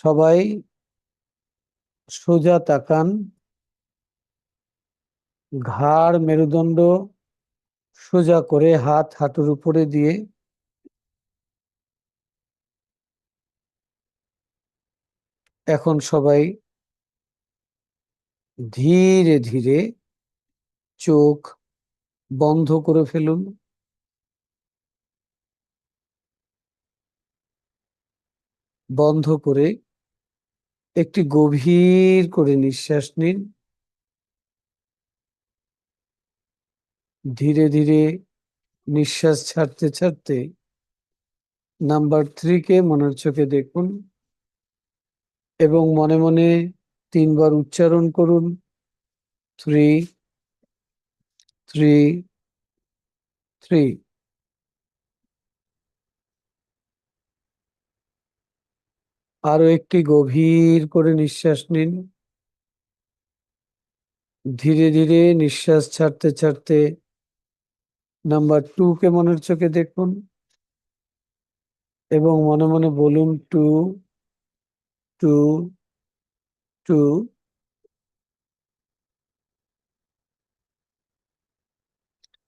সবাই সোজা তাকান, ঘাড় মেরুদণ্ড সোজা করে হাত হাঁটুর উপরে দিয়ে এখন সবাই ধীরে ধীরে চোখ বন্ধ করে ফেলুন। বন্ধ করে একটি গভীর করে নিঃশ্বাস নিন। ধীরে ধীরে নিঃশ্বাস ছাড়তে ছাড়তে নাম্বার 3 কে মনের চোখে দেখুন এবং মনে মনে 3 বার উচ্চারণ করুন, 3 3 3। আরো একটি গভীর করে নিঃশ্বাস নিন। ধীরে ধীরে নিঃশ্বাস ছাড়তে ছাড়তে নাম্বার 2 কে মনের চোখে দেখুন এবং মনে মনে বলুন 2 2 2।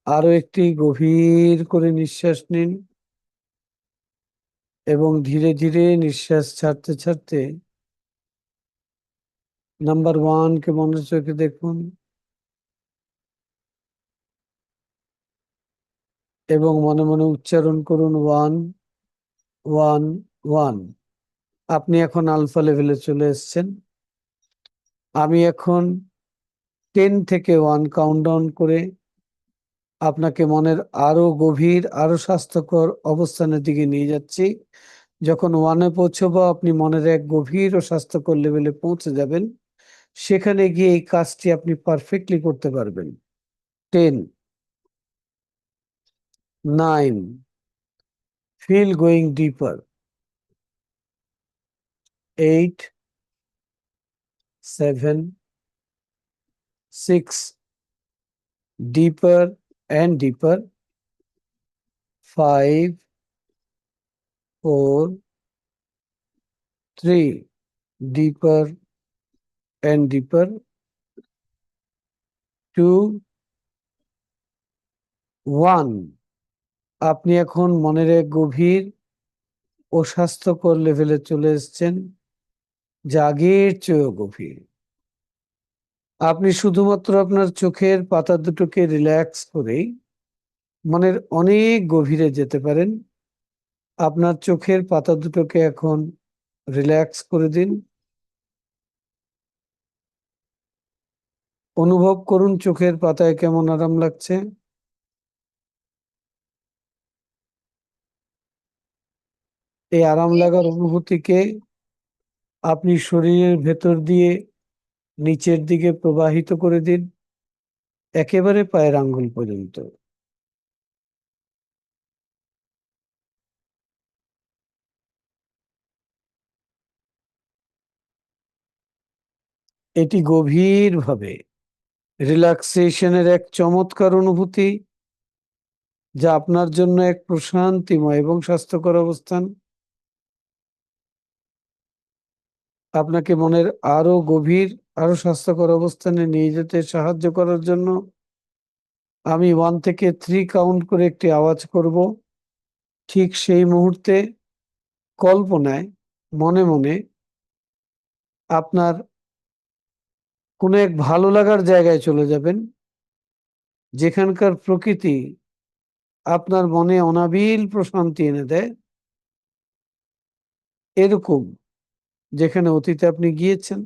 আরো একটি গভীর করে নিঃশ্বাস নিন এবং ধীরে ধীরে নিঃশ্বাস ছাড়তে ছাড়তে নাম্বার 1 কে মনের চোখে দেখুন এবং মনে মনে উচ্চারণ করুন 1 1 1। আপনি এখন আলফা লেভেলে চলে এসেছেন। আমি এখন 10 থেকে 1 কাউন্টডাউন করে আপনাকে মনের আরো গভীর, আরো স্বাস্থ্যকর অবস্থানের দিকে নিয়ে যাচ্ছি। যখন 1-এ পৌঁছবো, আপনি মনের এক গভীর ও স্বাস্থ্যকর লেভেলে পৌঁছে যাবেন। সেখানে গিয়ে এই কাজটি আপনি পারফেক্টলি করতে পারবেন। 10, 9, feel going deeper, 8, 7, 6, deeper and deeper, 5, 4, 3, deeper and deeper, 2, 1। আপনি এখন মনের এক গভীর ও স্বাস্থ্যকর লেভেলে চলে এসেছেন, যা আগের চেয়েও গভীর। আপনি শুধুমাত্র আপনার চোখের পাতা দুটোকে রিল্যাক্স করেই মনের অনেক গভীরে যেতে পারেন। আপনার চোখের পাতা দুটোকে এখন রিল্যাক্স করে দিন। অনুভব করুন চোখের পাতায় কেমন আরাম লাগছে। এই আরাম লাগার অনুভূতিকে আপনি শরীরের ভেতর দিয়ে নিচের দিকে প্রবাহিত করে দিন, একেবারে পায়ের আঙ্গুল পর্যন্ত। এটি গভীরভাবে রিল্যাক্সেশনের এক চমৎকার অনুভূতি, যা আপনার জন্য এক প্রশান্তিময় এবং স্বাস্থ্যকর অবস্থান। আপনাকে মনের আরো গভীর, আরো স্বাস্থ্যকর অবস্থানে নিয়ে যেতে সাহায্য করার জন্য আমি 1 থেকে 3 কাউন্ট করে একটি আওয়াজ করব। ঠিক সেই মুহূর্তে কল্পনায় মনে মনে আপনার কোনো এক ভালো লাগার জায়গায় চলে যাবেন, যেখানকার প্রকৃতি আপনার মনে অনাবিল প্রশান্তি এনে দেয়। এরকম যেখানে অতীতে আপনি গিয়েছেন।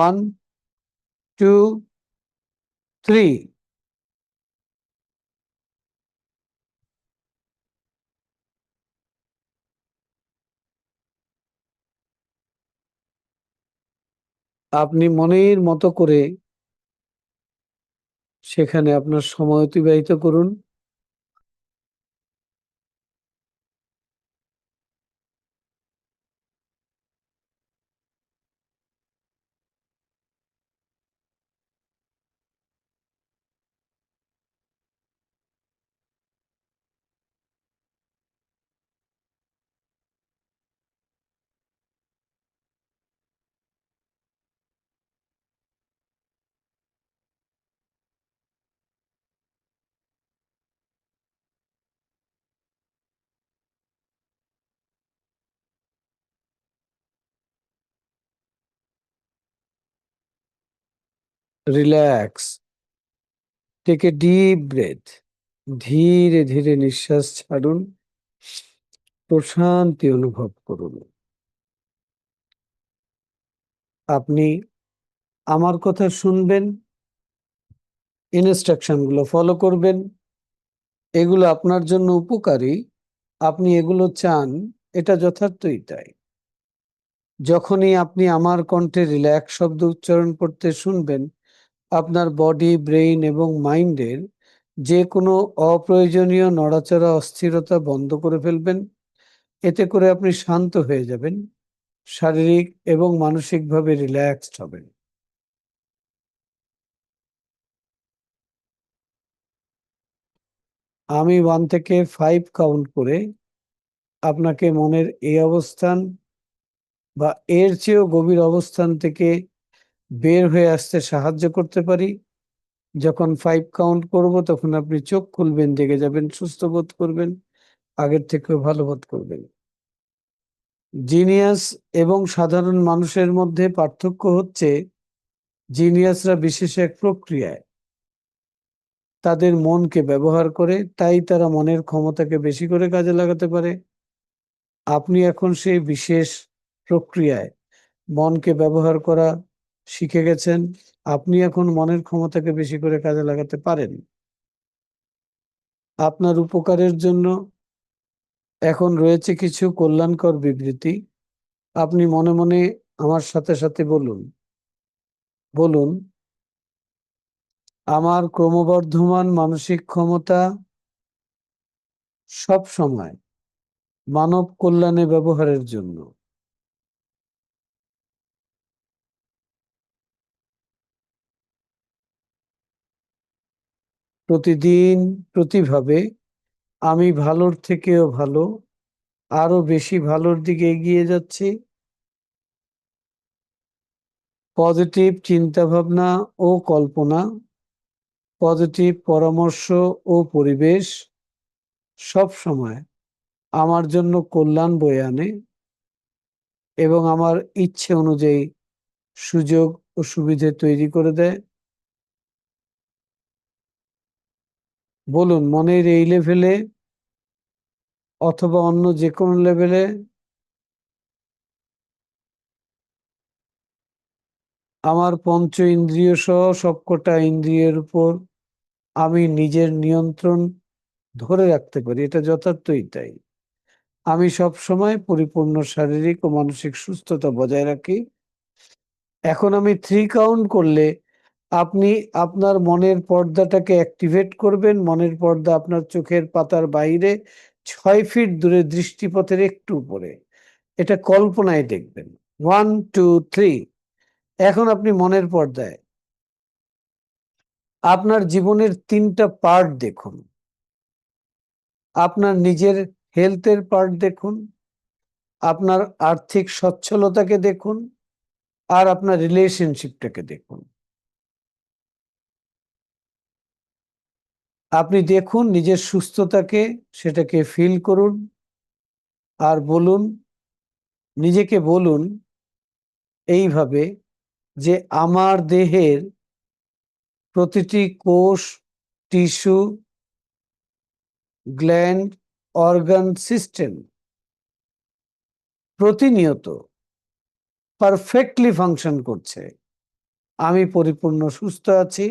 1, 2, 3। আপনি মনের মতো করে সেখানে আপনার সময় অতিবাহিত করুন। Relax. Take a deep breath. ধীরে ধীরে নিঃশ্বাস ছাড়ুন, প্রশান্তি অনুভব করুন। আপনি আমার কথা শুনবেন, ইনস্ট্রাকশন গুলো ফলো করবেন, এগুলো আপনার জন্য উপকারী, আপনি এগুলো চান, এটা যথার্থই তাই। যখনই আপনি আমার কণ্ঠে রিল্যাক্স শব্দ উচ্চারণ করতে শুনবেন, আপনার বডি, ব্রেইন এবং মাইন্ডের যে কোনো অপ্রয়োজনীয় নড়াচড়া, অস্থিরতা বন্ধ করে ফেলবেন। এতে করে আপনি শান্ত হয়ে যাবেন, শারীরিক এবং মানসিকভাবে রিল্যাক্সড হবেন। আমি 1 থেকে 5 কাউন্ট করে আপনাকে মনের এই অবস্থান বা এর চেয়েও গভীর অবস্থান থেকে বের হয়ে আসতে সাহায্য করতে পারি। যখন 5 কাউন্ট করব তখন আপনি চোখ খুলবেন, জেগে যাবেন, সুস্থ বোধ করবেন, আগের থেকেও ভালো বোধ করবেন। জিনিয়াস এবং সাধারণ মানুষের মধ্যে পার্থক্য হচ্ছে, জিনিয়াসরা বিশেষ এক প্রক্রিয়ায় তাদের মনকে ব্যবহার করে, তাই তারা মনের ক্ষমতাকে বেশি করে কাজে লাগাতে পারে। আপনি এখন সেই বিশেষ প্রক্রিয়ায় মনকে ব্যবহার করা শিখে গেছেন। আপনি এখন মনের ক্ষমতাকে বেশি করে কাজে লাগাতে পারেন। আপনার উপকারের জন্য এখন রয়েছে কিছু কল্যাণকর বিবৃতি। আপনি মনে মনে আমার সাথে সাথে বলুন, বলুন, আমার ক্রমবর্ধমান মানসিক ক্ষমতা সব সময় মানব কল্যাণে ব্যবহারের জন্য। প্রতিদিন, প্রতিভাবে আমি ভালোর থেকেও ভালো, আরো বেশি ভালোর দিকে এগিয়ে যাচ্ছি। পজিটিভ চিন্তাভাবনা ও কল্পনা, পজিটিভ পরামর্শ ও পরিবেশ সব সময় আমার জন্য কল্যাণ বয়ে আনে এবং আমার ইচ্ছে অনুযায়ী সুযোগ ও সুবিধে তৈরি করে দেয়। বলুন, মনের এই লেভেলে অথবা অন্য যে কোনো লেভেলে আমার পঞ্চ ইন্দ্রিয় সহ সবকটা ইন্দ্রিয়ের উপর আমি নিজের নিয়ন্ত্রণ ধরে রাখতে পারি, এটা যথার্থই তাই। আমি সব সময় পরিপূর্ণ শারীরিক ও মানসিক সুস্থতা বজায় রাখি। এখন আমি 3 কাউন্ট করলে আপনি আপনার মনের পর্দাটাকে অ্যাক্টিভেট করবেন। মনের পর্দা আপনার চোখের পাতার বাইরে 6 ফিট দূরে, দৃষ্টিপথের একটু উপরে। এটা কল্পনায় দেখবেন। 1, 2, 3। এখন আপনি মনের পর্দায় আপনার জীবনের 3টা পার্ট দেখুন। আপনার নিজের হেলথের পার্ট দেখুন, আপনার আর্থিক সচ্ছলতাকে দেখুন, আর আপনার রিলেশনশিপটাকে দেখুন। আপনি দেখুন নিজের সুস্থতাকে, সেটাকে ফিল করুন, আর বলুন, নিজেকে বলুন এইভাবে যে আমার দেহের প্রতিটি কোষ, টিস্যু, গ্ল্যান্ড, অর্গান সিস্টেম প্রতিনিয়ত পারফেক্টলি ফাংশন করছে। আমি পরিপূর্ণ সুস্থ আছি।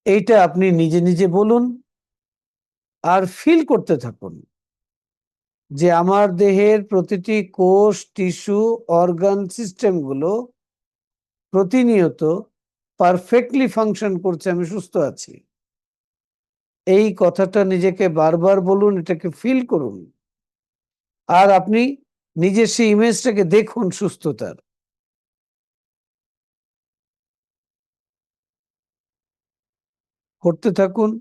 এইটা আপনি নিজে নিজে বলুন আর ফিল করতে থাকুন যে আমার দেহের প্রতিটি কোষ, টিস্যু, অর্গান সিস্টেমগুলো প্রতিনিয়ত পারফেক্টলি ফাংশন করছে, আমি সুস্থ আছি। এই কথাটা নিজেকে বারবার বলুন, এটাকে ফিল করুন, আর আপনি নিজের সেই ইমেজটাকে দেখুন সুস্থতার। করতে থাকুন।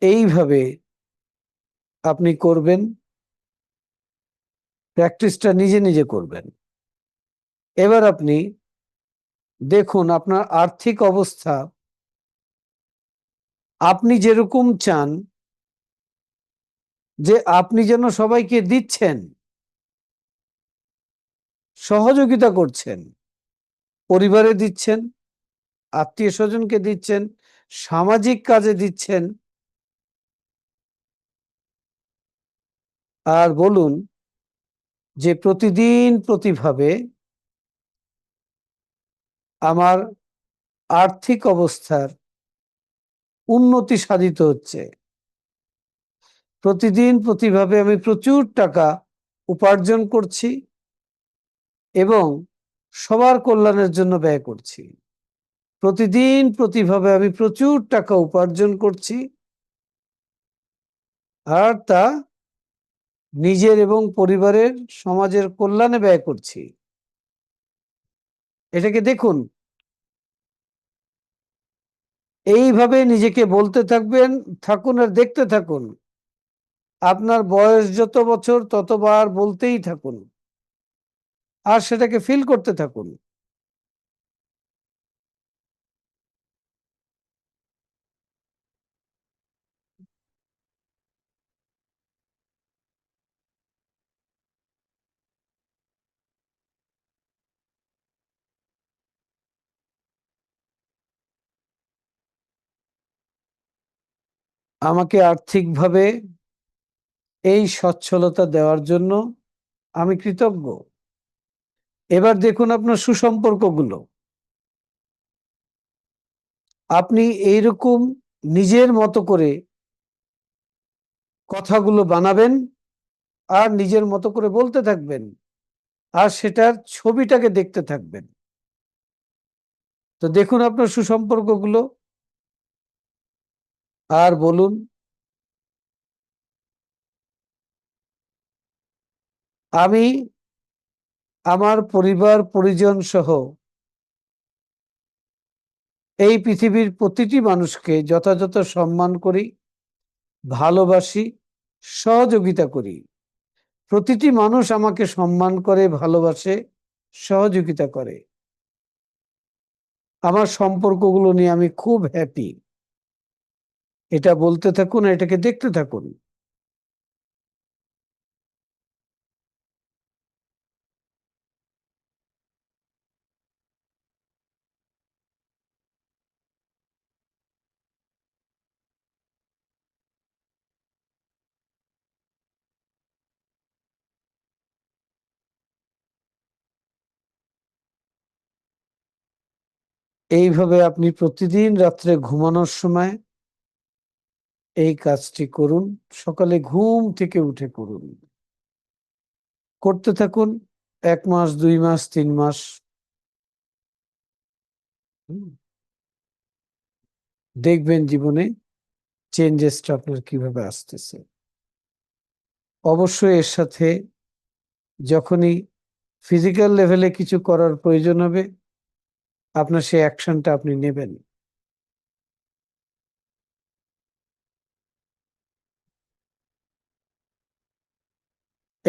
এইভাবে আপনি করবেন, প্র্যাকটিসটা নিজে নিজে করবেন। এবার আপনি দেখুন আপনার আর্থিক অবস্থা আপনি যেরকম চান যে আপনি যেন সবাইকে দিচ্ছেন, সহযোগিতা করছেন, পরিবারে দিচ্ছেন, আত্মীয় স্বজনকে দিচ্ছেন, সামাজিক কাজে দিচ্ছেন, আর বলুন যে প্রতিদিন প্রতিভাবে আমার আর্থিক অবস্থার উন্নতি সাধিত হচ্ছে, প্রতিদিন প্রতিভাবে আমি প্রচুর টাকা উপার্জন করছি এবং সবার কল্যাণের জন্য ব্যয় করছি। প্রতিদিন প্রতিভাবে আমি প্রচুর টাকা উপার্জন করছি আর তা নিজের এবং পরিবারের, সমাজের কল্যাণে ব্যয় করছি। এটাকে দেখুন, এইভাবে নিজেকে বলতে থাকুন আর দেখতে থাকুন। আপনার বয়স যত বছর ততবার বলতেই থাকুন আর সেটাকে ফিল করতে থাকুন। আমাকে আর্থিকভাবে এই সচ্ছলতা দেওয়ার জন্য আমি কৃতজ্ঞ। এবার দেখুন আপনার সুসম্পর্কগুলো। আপনি এইরকম নিজের মতো করে কথাগুলো বানাবেন আর নিজের মতো করে বলতে থাকবেন আর সেটার ছবিটাকে দেখতে থাকবেন। তো দেখুন আপনার সুসম্পর্কগুলো আর বলুন, আমি আমার পরিবার পরিজন সহ এই পৃথিবীর প্রতিটি মানুষকে যথাযথ সম্মান করি, ভালোবাসি, সহযোগিতা করি। প্রতিটি মানুষ আমাকে সম্মান করে, ভালোবাসে, সহযোগিতা করে। আমার সম্পর্কগুলো নিয়ে আমি খুব হ্যাপি। এটা বলতে থাকুন, এটাকে দেখতে থাকুন। এইভাবে আপনি প্রতিদিন রাত্রে ঘুমানোর সময় এই কাজটি করুন। সকালে ঘুম থেকে উঠে করুন। করতে থাকুন 1 মাস, 2 মাস, 3 মাস। দেখবেন জীবনে চেঞ্জেসটা আপনার কিভাবে আসতেছে। অবশ্যই এর সাথে যখনই ফিজিক্যাল লেভেলে কিছু করার প্রয়োজন হবে, আপনার সেই অ্যাকশনটা আপনি নেবেন।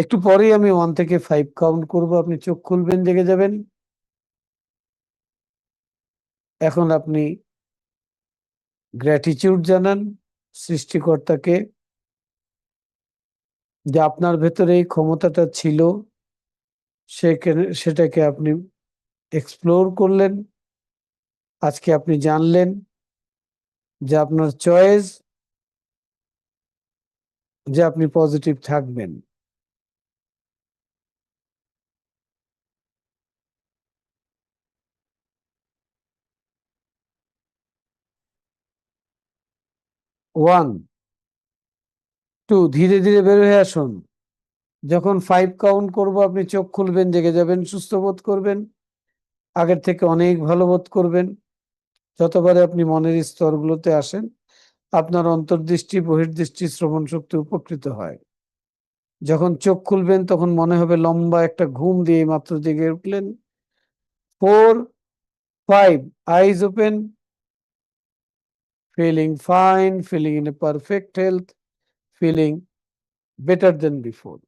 একটু পরেই আমি 1 থেকে 5 কাউন্ট করব, আপনি চোখ খুলবেন, জেগে যাবেন। এখন আপনি গ্র্যাটিটিউড জানান সৃষ্টিকর্তাকে যে আপনার ভেতরে এই ক্ষমতাটা ছিল, সেটাকে আপনি এক্সপ্লোর করলেন। আজকে আপনি জানলেন যে আপনার চয়েস, যে আপনি পজিটিভ থাকবেন। ওয়ান, টু, ধীরে ধীরে বের হয়ে আসুন। যখন 5 কাউন্ট করব আপনি চোখ খুলবেন, জেগে যাবেন, সুস্থ বোধ করবেন, আগের থেকে অনেক ভালো বোধ করবেন। যতবারে আপনি মনের স্তরগুলোতে আসেন, আপনার অন্তর্দৃষ্টি, বহির্দৃষ্টি, শ্রবণ শক্তি উপকৃত হয়। যখন চোখ খুলবেন তখন মনে হবে লম্বা একটা ঘুম দিয়ে মাত্র জেগে উঠলেন। 4, 5, eyes open, feeling fine, feeling in a perfect health, feeling better than before.